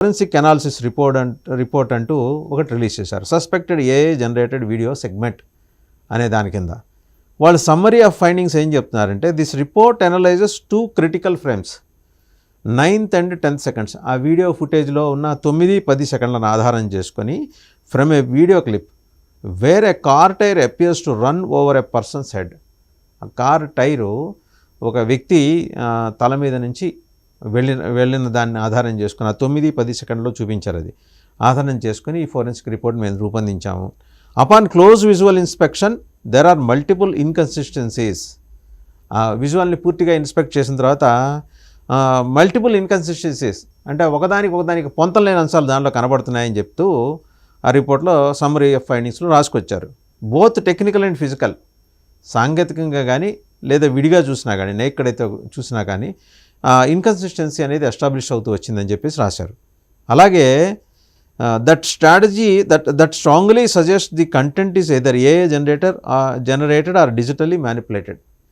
Forensic analysis report అంటూ ఒకటి release చేశారు. Suspected AI generated video segment అనే దాని కింద వాళ్ళు సమ్మరీ ఆఫ్ ఫైండింగ్స్ ఏం చెప్తున్నారంటే, this report analyses 2 critical frames 9th and 10th seconds. ఆ వీడియో ఫుటేజ్లో ఉన్న 9-10 సెకండ్లను ఆధారం చేసుకొని from a video clip where a car tyre appears to run over a person's head. ఆ కార్ టైరు ఒక వ్యక్తి తల మీద నుంచి వెళ్ళిన దాన్ని ఆధారం చేసుకుని ఆ 9-10 సెకండ్లో చూపించారు. అది ఆధారం చేసుకుని ఈ ఫోరెన్సిక్ రిపోర్ట్ మేము రూపొందించాము. Upon close visual inspection there are multiple inconsistencies. ఆ విజువల్ని పూర్తిగా ఇన్స్పెక్ట్ చేసిన తర్వాత మల్టిపుల్ ఇన్కన్సిస్టెన్సీస్ అంటే ఒకదానికి పొంతం లేని అంశాలు దానిలో కనబడుతున్నాయని చెప్తూ ఆ రిపోర్ట్లో సమ్మరీ ఆఫ్ ఫైండింగ్స్లో రాసుకొచ్చారు. బోత్ టెక్నికల్ అండ్ ఫిజికల్, సాంకేతికంగా కానీ లేదా విడిగా చూసినా కానీ ఎక్కడైతే చూసినా కానీ ఇన్కన్సిస్టెన్సీ అనేది ఎస్టాబ్లిష్ అవుతూ వచ్చిందని చెప్పేసి రాశారు. అలాగే that strategy strongly suggest the content is either AI generated or digitally manipulated.